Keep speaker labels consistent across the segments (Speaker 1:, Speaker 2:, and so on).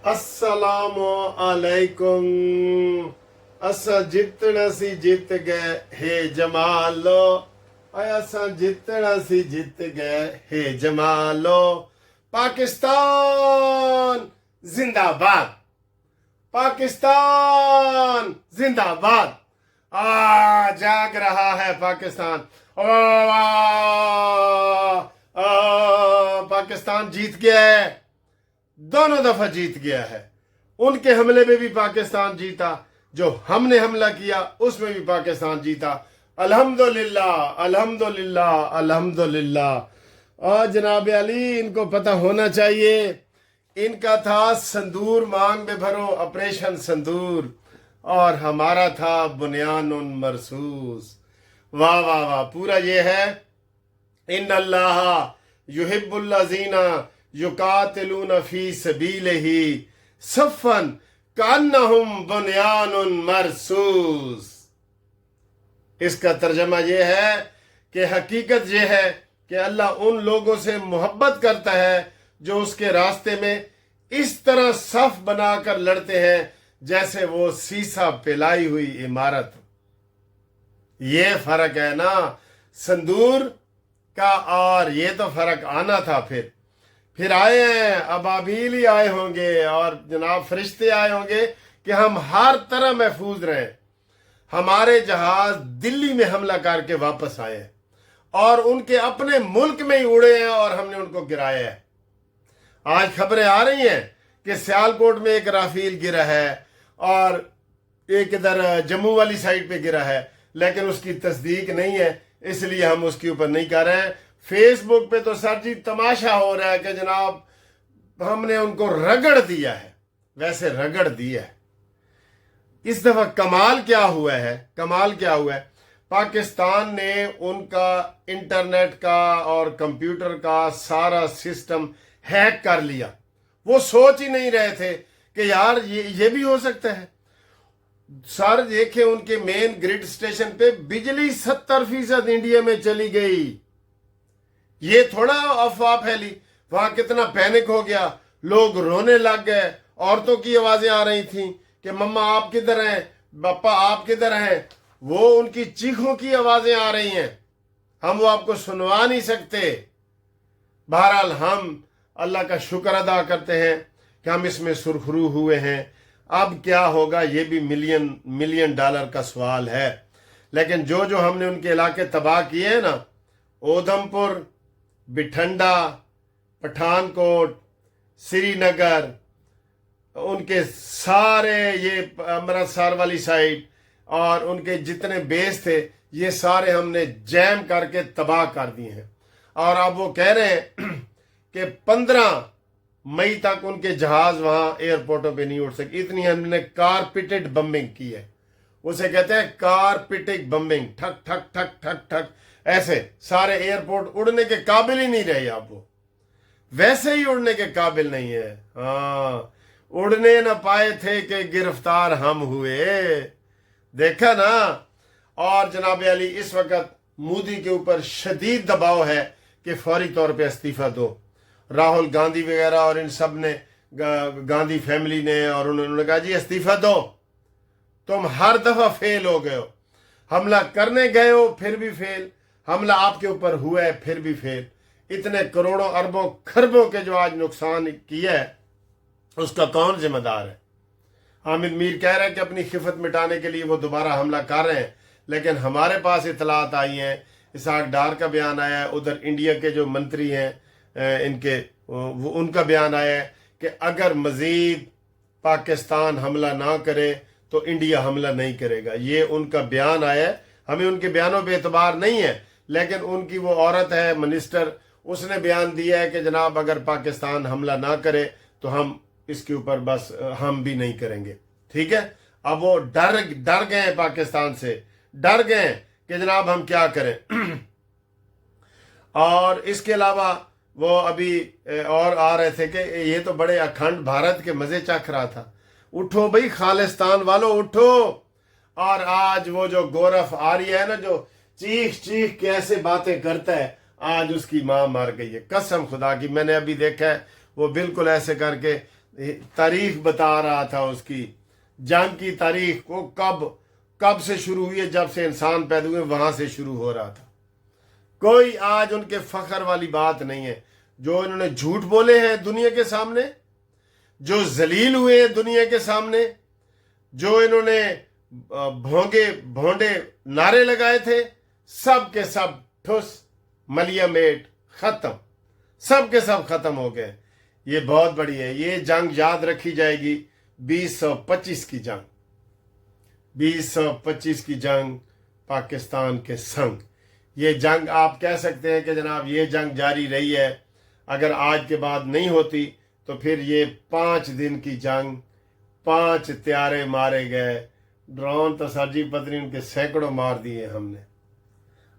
Speaker 1: अस्सलामु अलैकुम। असा जितना सी जीत गए हे जमालो, असा जितना सी जीत गए हे जमालो। पाकिस्तान जिंदाबाद, पाकिस्तान जिंदाबाद। जाग रहा है पाकिस्तान। पाकिस्तान जीत गया है, दोनों दफा जीत गया है। उनके हमले में भी पाकिस्तान जीता, जो हमने हमला किया उसमें भी पाकिस्तान जीता। अल्हम्दुलिल्लाह, अल्हम्दुलिल्लाह, अल्हम्दुलिल्लाह। और जनाब अली, इनको पता होना चाहिए, इनका था संदूर मांग में भरो, ऑपरेशन संदूर, और हमारा था बुनियानुन मरसूस। वाह वाह वाह। पूरा ये है, इन्नल्लाह युहिब्बुल्लज़ीना युकातिलून फी सबीलिही सफ़न कान्नहुम बुनियानुन मरसूस। इसका तर्जमा ये है कि हकीकत ये है कि अल्लाह उन लोगों से मोहब्बत करता है जो उसके रास्ते में इस तरह सफ बनाकर लड़ते हैं जैसे वो सीसा पिलाई हुई इमारत। ये फर्क है ना संदूर का, और ये तो फर्क आना था। फिर आए हैं, अबाबील ही आए होंगे और जनाब फरिश्ते आए होंगे कि हम हर तरह महफूज रहें। हमारे जहाज दिल्ली में हमला करके वापस आए हैं और उनके अपने मुल्क में ही उड़े हैं और हमने उनको गिराया है। आज खबरें आ रही हैं कि सियालकोट में एक राफेल गिरा है और एक इधर जम्मू वाली साइड पे गिरा है, लेकिन उसकी तस्दीक नहीं है, इसलिए हम उसके ऊपर नहीं कर रहे हैं। फेसबुक पे तो सर जी तमाशा हो रहा है कि जनाब हमने उनको रगड़ दिया है, वैसे रगड़ दिया है। इस दफा कमाल क्या हुआ है, कमाल क्या हुआ है, पाकिस्तान ने उनका इंटरनेट का और कंप्यूटर का सारा सिस्टम हैक कर लिया। वो सोच ही नहीं रहे थे कि यार ये भी हो सकता है। सर देखे, उनके मेन ग्रिड स्टेशन पे बिजली 70% इंडिया में चली गई। ये थोड़ा अफवाह फैली, वहां कितना पैनिक हो गया, लोग रोने लग गए। औरतों की आवाजें आ रही थी कि मम्मा आप किधर हैं, पापा आप किधर हैं। वो उनकी चीखों की आवाजें आ रही हैं, हम वो आपको सुनवा नहीं सकते। बहरहाल हम अल्लाह का शुक्र अदा करते हैं कि हम इसमें सुरखरू हुए हैं। अब क्या होगा ये भी मिलियन डॉलर का सवाल है। लेकिन जो जो हमने उनके इलाके तबाह किए हैं ना, उधमपुर, बिठंडा, पठानकोट, श्रीनगर, उनके सारे ये अमृतसर वाली साइड और उनके जितने बेस थे, ये सारे हमने जैम करके तबाह कर दिए हैं। और अब वो कह रहे हैं कि 15 मई तक उनके जहाज वहां एयरपोर्टों पे नहीं उड़ सके। इतनी हमने कारपेटेड बम्बिंग की है, उसे कहते हैं कारपेटेड बम्बिंग। ठक ठक ठक ठक ठक ऐसे सारे एयरपोर्ट उड़ने के काबिल ही नहीं रहे। आप वो वैसे ही उड़ने के काबिल नहीं है। हाँ, उड़ने न पाए थे कि गिरफ्तार हम हुए, देखा ना। और जनाब अली, इस वक्त मोदी के ऊपर शदीद दबाव है कि फौरी तौर पे इस्तीफा दो। राहुल गांधी वगैरह और इन सब ने, गांधी फैमिली ने, और उन्होंने कहा जी इस्तीफा दो, तुम हर दफा फेल हो गए हो। हमला करने गए हो फिर भी फेल, हमला आपके ऊपर हुआ है फिर भी फेल। इतने करोड़ों अरबों खरबों के जो आज नुकसान किया है, उसका कौन जिम्मेदार है। हामिद मीर कह रहे हैं कि अपनी खिफत मिटाने के लिए वो दोबारा हमला कर रहे हैं, लेकिन हमारे पास इतलात आई हैं, इसहाक डार का बयान आया है, उधर इंडिया के जो मंत्री हैं इनके, वो उनका बयान आया है कि अगर मजीद पाकिस्तान हमला ना करे तो इंडिया हमला नहीं करेगा। ये उनका बयान आया है। हमें उनके बयानों पे एतबार नहीं है, लेकिन उनकी वो औरत है मिनिस्टर, उसने बयान दिया है कि जनाब अगर पाकिस्तान हमला ना करे तो हम इसके ऊपर बस हम भी नहीं करेंगे। ठीक है, अब वो डर गए हैं, पाकिस्तान से डर गए हैं कि जनाब हम क्या करें। और इसके अलावा वो अभी और आ रहे थे कि ये तो बड़े अखंड भारत के मजे चख रहा था। उठो भाई खालिस्तान वालों, उठो। और आज वो जो गौरव आर्य है ना, जो चीख चीख के ऐसे बातें करता है, आज उसकी मां मर गई है। कसम खुदा की, मैंने अभी देखा है वो बिल्कुल ऐसे करके तारीख बता रहा था उसकी जंग की तारीख को, कब से शुरू हुई है, जब से इंसान पैदा हुए वहां से शुरू हो रहा था। कोई आज उनके फख्र वाली बात नहीं है। जो इन्होंने झूठ बोले हैं दुनिया के सामने, जो जलील हुए हैं दुनिया के सामने, जो इन्होंने भोंडे नारे लगाए थे, सब के सब ठुस मलिया मेट खत्म, सब के सब खत्म हो गए। ये बहुत बड़ी है। ये जंग याद रखी जाएगी 2025 की जंग, 2025 की जंग पाकिस्तान के संग। ये जंग आप कह सकते हैं कि जनाब ये जंग जारी रही है, अगर आज के बाद नहीं होती तो फिर ये 5 दिन की जंग, 5 त्यारे मारे गए। ड्रोन तो सरजी पत्नी उनके सैकड़ों मार दिए हमने।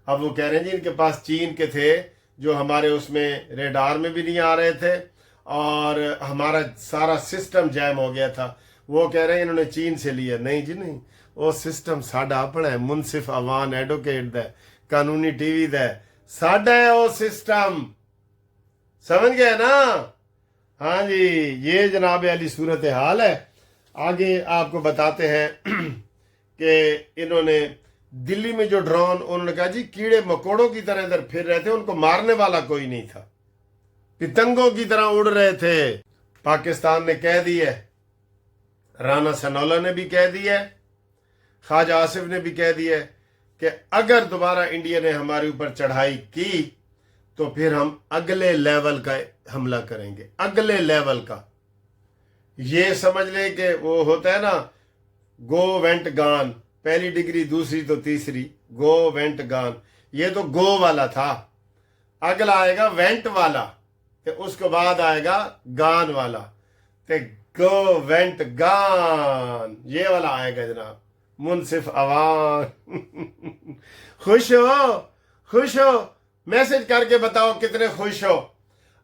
Speaker 1: अब वो कह रहे हैं जी इनके पास चीन के थे जो हमारे उसमें रेडार में भी नहीं आ रहे थे और हमारा सारा सिस्टम जैम हो गया था। वो कह रहे हैं इन्होंने चीन से लिया। नहीं जी नहीं, वो सिस्टम साडा अपना है। मुनसिफ अवान एडवोकेट दा, कानूनी टीवी दा साडा है वो सिस्टम, समझ गए ना। हाँ जी, ये जनाब अली सूरत हाल है। आगे आपको बताते हैं कि इन्होंने दिल्ली में जो ड्रोन, उन्होंने कहा जी कीड़े मकोड़ों की तरह इधर फिर रहे थे, उनको मारने वाला कोई नहीं था, पितंगों की तरह उड़ रहे थे। पाकिस्तान ने कह दी है, राना सनौला ने भी कह दी है, ख्वाजा आसिफ ने भी कह दिया है कि अगर दोबारा इंडिया ने हमारे ऊपर चढ़ाई की तो फिर हम अगले लेवल का हमला करेंगे, अगले लेवल का। ये समझ ले कि वो होता है ना, गो वेंट गान, पहली डिग्री दूसरी तो तीसरी, गो वेंट गान। ये तो गो वाला था, अगला आएगा वेंट वाला, तो उसके बाद आएगा गान वाला, तो गो वेंट गान ये वाला आएगा जनाब। मुनसिफ अवान खुश हो, खुश हो, मैसेज करके बताओ कितने खुश हो।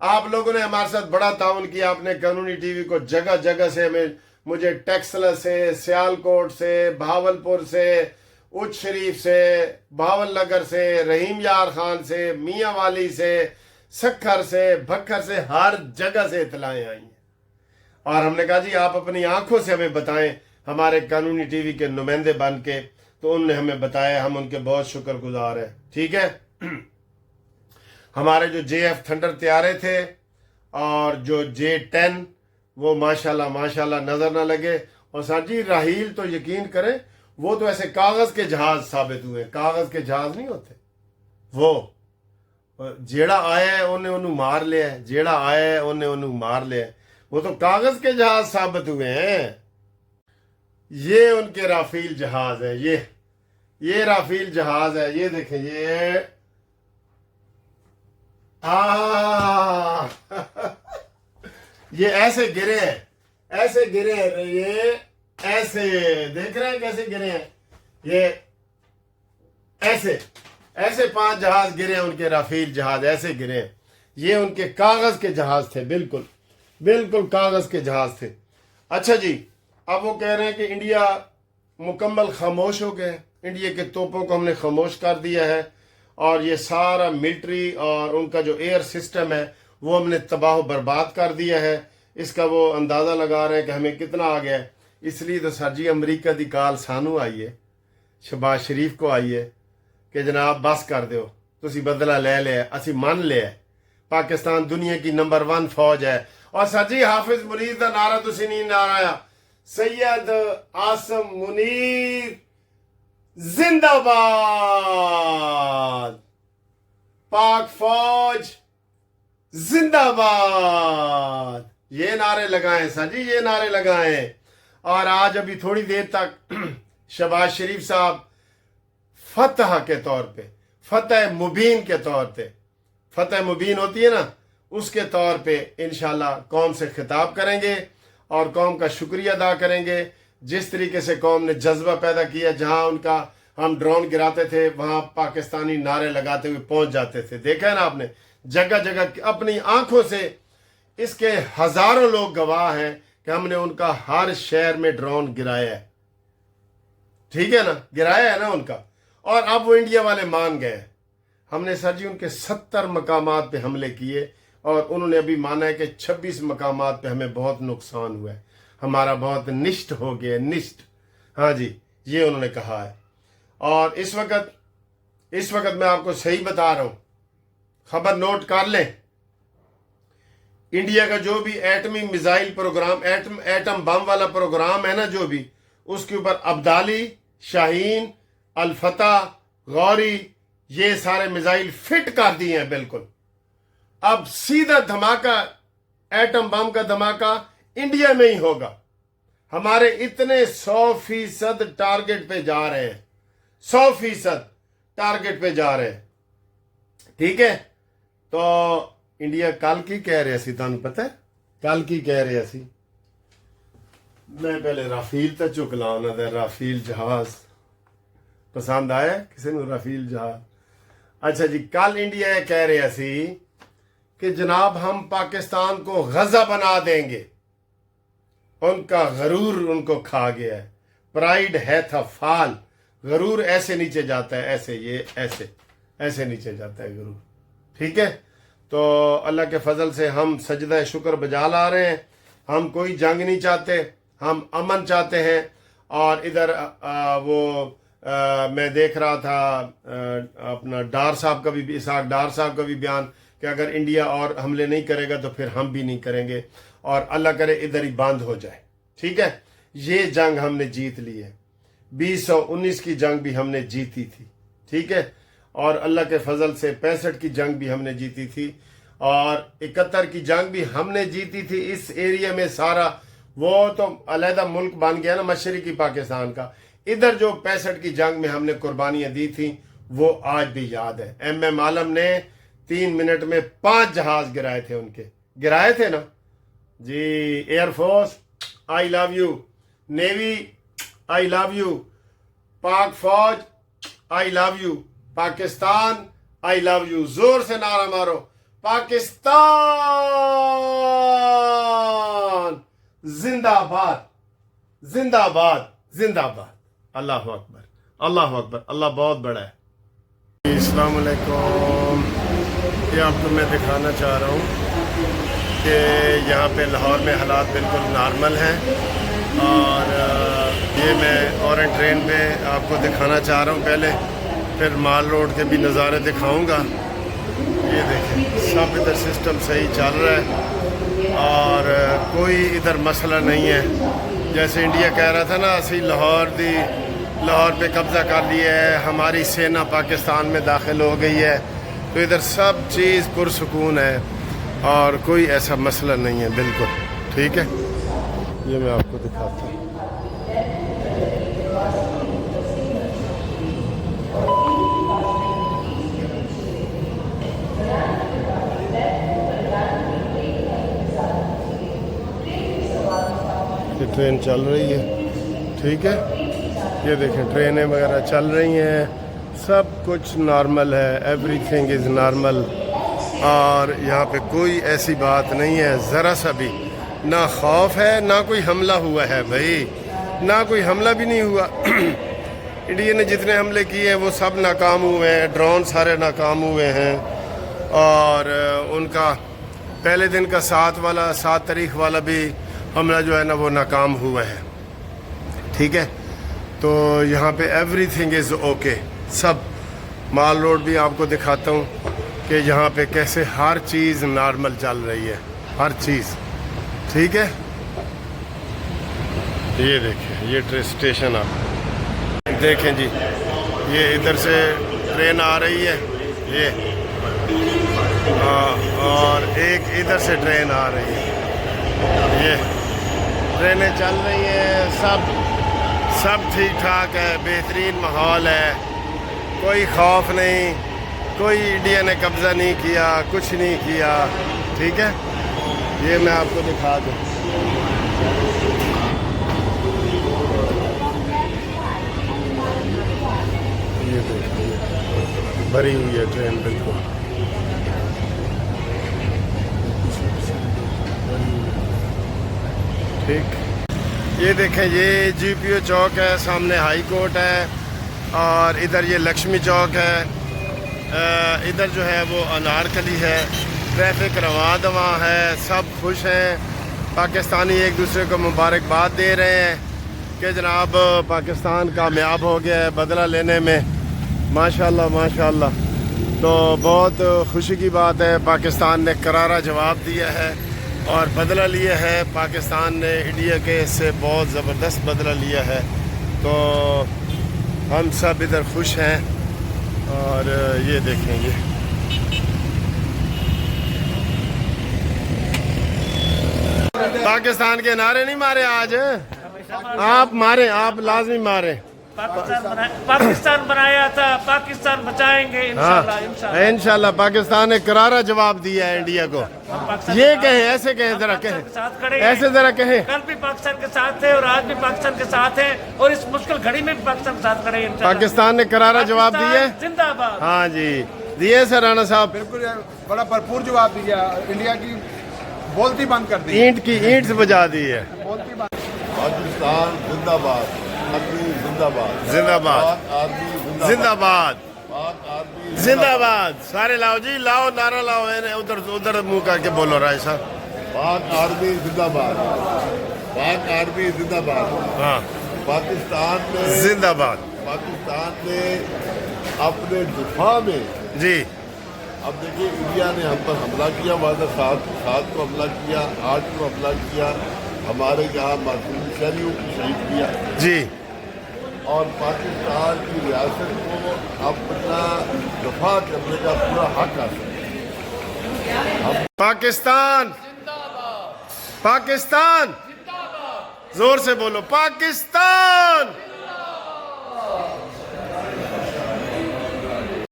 Speaker 1: आप लोगों ने हमारे साथ बड़ा ताउन किया, आपने कानूनी टीवी को जगह जगह से हमें, मुझे टेक्सला से, सियालकोट से, भावलपुर से, उच्च शरीफ से, भावल नगर से, रहीम यार खान से, मियाँ वाली से, सखर से, भक्खर से, हर जगह से इतलाएं आई हैं। और हमने कहा जी आप अपनी आंखों से हमें बताएं, हमारे कानूनी टीवी के नुमाइंदे बन के। तो उन्होंने हमें बताया, हम उनके बहुत शुक्रगुजार हैं। ठीक है, हमारे जो JF थंडर त्यारे थे और जो J10, वो माशाल्लाह माशाल्लाह नजर ना लगे। और सर जी राहील तो यकीन करें, वो तो ऐसे कागज के जहाज साबित हुए, कागज के जहाज नहीं होते वो। जेड़ा आया है उन्हें उन्हें मार लिया है, जेड़ा आया है उन्हें उन्हें मार लिया है, वो तो कागज के जहाज साबित हुए हैं। ये उनके राफेल जहाज है, ये राफेल जहाज है। ये देखें, ये ये ऐसे गिरे हैं, ऐसे गिरे हैं, ये ऐसे देख रहे हैं कैसे गिरे हैं, ये ऐसे ऐसे 5 जहाज गिरे हैं, उनके राफेल जहाज ऐसे गिरे हैं। ये उनके कागज के जहाज थे, बिल्कुल बिल्कुल कागज के जहाज थे। अच्छा जी, अब वो कह रहे हैं कि इंडिया मुकम्मल खामोश हो गए, इंडिया के तोपों को हमने खामोश कर दिया है और ये सारा मिलिट्री और उनका जो एयर सिस्टम है वो हमने तबाह बर्बाद कर दिया है। इसका वो अंदाज़ा लगा रहे हैं कि हमें कितना आ गया है। इसलिए तो सर जी अमरीका की काल सानू आई है, शहबाज शरीफ को आई है कि जनाब बस कर दो, तुसी बदला ले लिया, असी मान लिया, पाकिस्तान दुनिया की नंबर 1 फौज है। और सर जी हाफिज मुनीर का नारा तुसी नहीं नाराया, सैयद आसम मुनीर जिंदाबाद, पाक फौज जिंदाबाद, ये नारे लगाएं सर जी, ये नारे लगाएं। और आज अभी थोड़ी देर तक शहबाज शरीफ साहब फतह के तौर पे, फतह मुबीन के तौर पे, फतह मुबीन होती है ना, उसके तौर पे इंशाल्लाह कौम से खिताब करेंगे और कौम का शुक्रिया अदा करेंगे। जिस तरीके से कौम ने जज्बा पैदा किया, जहां उनका हम ड्रोन गिराते थे वहां पाकिस्तानी नारे लगाते हुए पहुंच जाते थे। देखा है ना आपने, जगह जगह अपनी आंखों से। इसके हजारों लोग गवाह हैं कि हमने उनका हर शहर में ड्रोन गिराया है, ठीक है ना, गिराया है ना उनका। और अब वो इंडिया वाले मान गए। हमने सर जी उनके 70 मकामात पे हमले किए, اور انہوں نے ابھی مانا ہے کہ 26 مقامات پہ ہمیں بہت نقصان ہوا ہے، ہمارا بہت نشٹ ہو گیا، نشٹ، ہاں جی، یہ انہوں نے کہا ہے۔ اور اس وقت میں آپ کو صحیح بتا رہا ہوں، خبر نوٹ کر لیں، انڈیا کا جو بھی ایٹمی میزائل پروگرام، ایٹم بم والا پروگرام ہے نا، جو بھی اس کے اوپر ابدالی، شاہین، الفتح، غوری، یہ سارے میزائل فٹ کر دیے ہیں بالکل۔ اب سیدھا دھماکہ، ایٹم بم کا دھماکہ انڈیا میں ہی ہوگا۔ ہمارے اتنے 100% ٹارگٹ پہ جا رہے ہیں، 100% ٹارگٹ پہ جا رہے ہیں، ٹھیک ہے۔ تو انڈیا کل کی کہہ رہے سی، تمہیں پتہ ہے کل کی کہہ رہے سی، میں پہلے رافیل تے چکلانا تھا، رافیل جہاز پسند آیا کسی نے؟ رافیل جہاز، اچھا جی، کل انڈیا یہ کہہ رہے سی کہ جناب ہم پاکستان کو غزہ بنا دیں گے۔ ان کا غرور ان کو کھا گیا ہے، پرائیڈ ہے تھا فال، غرور ایسے نیچے جاتا ہے، ایسے نیچے جاتا ہے غرور، ٹھیک ہے۔ تو اللہ کے فضل سے ہم سجدہ شکر بجا لا رہے ہیں، ہم کوئی جنگ نہیں چاہتے، ہم امن چاہتے ہیں۔ اور ادھر میں دیکھ رہا تھا اپنا ڈار صاحب کا بھی، اسحاق ڈار صاحب کا بھی بیان کہ اگر انڈیا اور حملے نہیں کرے گا تو پھر ہم بھی نہیں کریں گے، اور اللہ کرے ادھر ہی بند ہو جائے، ٹھیک ہے۔ یہ جنگ ہم نے جیت لی ہے، 2019 کی جنگ بھی ہم نے جیتی تھی، ٹھیک ہے، اور اللہ کے فضل سے 65 کی جنگ بھی ہم نے جیتی تھی، اور 71 کی جنگ بھی ہم نے جیتی تھی۔ اس ایریا میں سارا وہ تو علیحدہ ملک بن گیا نا مشرقی پاکستان کا، ادھر جو 65 کی جنگ میں ہم نے قربانیاں دی تھیں وہ آج بھی یاد ہے۔ ایم عالم نے 3 منٹ میں 5 جہاز گرائے تھے، ان کے گرائے تھے نا جی۔ Air force I love you, navy I love you, Pak فوج آئی لو یو، پاکستان آئی لو یو، زور سے نعرہ مارو، پاکستان زندہ باد، زندہ باد، زندہ باد، اللہ اکبر، اللہ اکبر، اللہ بہت بڑا ہے۔ السلام علیکم، یہ آپ کو میں دکھانا چاہ رہا ہوں کہ یہاں پہ لاہور میں حالات بالکل نارمل ہیں، اور یہ میں اورنج ٹرین پہ آپ کو دکھانا چاہ رہا ہوں پہلے، پھر مال روڈ کے بھی نظارے دکھاؤں گا۔ یہ دیکھیں سب ادھر سسٹم صحیح چل رہا ہے، اور کوئی ادھر مسئلہ نہیں ہے۔ جیسے انڈیا کہہ رہا تھا نا اسی لاہور پہ قبضہ کر لیا ہے، ہماری سینا پاکستان میں داخل ہو گئی ہے، تو ادھر سب چیز پرسکون ہے اور کوئی ایسا مسئلہ نہیں ہے، بالکل ٹھیک ہے۔ یہ میں آپ کو دکھاتا ہوں، یہ ٹرین چل رہی ہے، ٹھیک ہے، یہ دیکھیں ٹرینیں وغیرہ چل رہی ہیں، سب کچھ نارمل ہے، ایوری تھنگ از نارمل، اور یہاں پہ کوئی ایسی بات نہیں ہے ذرا سا بھی، نہ خوف ہے، نہ کوئی حملہ ہوا ہے بھائی، نہ کوئی حملہ بھی نہیں ہوا۔ انڈیا نے جتنے حملے کیے ہیں وہ سب ناکام ہوئے ہیں، ڈرون سارے ناکام ہوئے ہیں، اور ان کا پہلے دن کا 7 تاریخ والا بھی حملہ جو ہے نا وہ ناکام ہوا ہے، ٹھیک ہے۔ تو یہاں پہ every thing is okay, sub mall road بھی آپ کو دکھاتا ہوں کہ یہاں پہ کیسے ہر چیز نارمل چل رہی ہے، ہر چیز ٹھیک ہے۔ یہ دیکھیں یہ اسٹیشن آپ دیکھیں جی، یہ ادھر سے ٹرین آ رہی ہے، یہ اور ایک ادھر سے ٹرین آ رہی ہے، یہ ٹرینیں چل رہی ہیں، سب ٹھیک ٹھاک ہے، بہترین ماحول ہے، کوئی خوف نہیں، کوئی انڈیا نے قبضہ نہیں کیا، کچھ نہیں کیا، ٹھیک ہے۔ یہ میں آپ کو دکھا دوں، یہ دیکھیے بھری ہوئی ہے ٹرین بالکل، ٹھیک۔ یہ دیکھیں یہ جی پی او چوک ہے، سامنے ہائی کورٹ ہے، اور ادھر یہ لکشمی چوک ہے، ادھر جو ہے وہ انارکلی ہے، ٹریفک رواں دواں ہے، سب خوش ہیں، پاکستانی ایک دوسرے کو مبارکباد دے رہے ہیں کہ جناب پاکستان کامیاب ہو گیا ہے بدلہ لینے میں، ماشاءاللہ ماشاءاللہ۔ تو بہت خوشی کی بات ہے، پاکستان نے کرارا جواب دیا ہے اور بدلہ لیا ہے، پاکستان نے انڈیا کے اس سے بہت زبردست بدلہ لیا ہے، تو ہم سب ادھر خوش ہیں۔ اور یہ دیکھیں گے پاکستان کے نعرے نہیں مارے آج، آپ مارے، آپ لازمی مارے۔
Speaker 2: پاکستان بنایا تھا، پاکستان بچائیں گے انشاءاللہ۔
Speaker 1: انشاءاللہ پاکستان نے کرارا جواب دیا ہے انڈیا کو، یہ کہیں، ایسے کہیں، ذرا کہیں، ایسے ذرا کہیں۔
Speaker 2: کل بھی پاکستان کے ساتھ تھے اور آج بھی پاکستان کے ساتھ ہیں اور اس مشکل گھڑی میں بھی پاکستان کے ساتھ کھڑے ہیں انشاءاللہ۔
Speaker 1: پاکستان نے کرارا جواب دیا ہے،
Speaker 2: زندہ باد۔
Speaker 1: ہاں جی دیے سر رانا صاحب،
Speaker 3: بالکل بڑا بھرپور جواب دیا، انڈیا کی بولتی بند کر دی،
Speaker 1: اینٹ کی اینٹ سے بجا دی ہے۔
Speaker 3: بولتی بند۔
Speaker 4: پاکستان زندہ باد، آرمی زندہ باد،
Speaker 1: زندہ باد،
Speaker 4: پاک آرمی
Speaker 1: زندہ باد،
Speaker 4: پاک آرمی
Speaker 1: زندہ باد، سارے لاؤ جی، لاؤ نعرہ لاؤ، ادھر ادھر منہ کر کے بولو رائے صاحب۔
Speaker 4: پاک آرمی زندہ باد، پاک آرمی زندہ باد۔
Speaker 1: ہاں
Speaker 4: پاکستان نے
Speaker 1: زندہ باد
Speaker 4: اپنے دفاع میں،
Speaker 1: جی،
Speaker 4: اب دیکھیے انڈیا نے ہم پر حملہ کیا، وعدہ سات کو حملہ کیا، 8 کو حملہ کیا، ہمارے یہاں معصوم شہریوں کو شہید کیا،
Speaker 1: جی،
Speaker 4: اور پاکستان کی ریاست کو اپنا دفاع کرنے کا پورا حق حاصل ہے۔
Speaker 1: پاکستان، پاکستان، زور سے بولو، پاکستان۔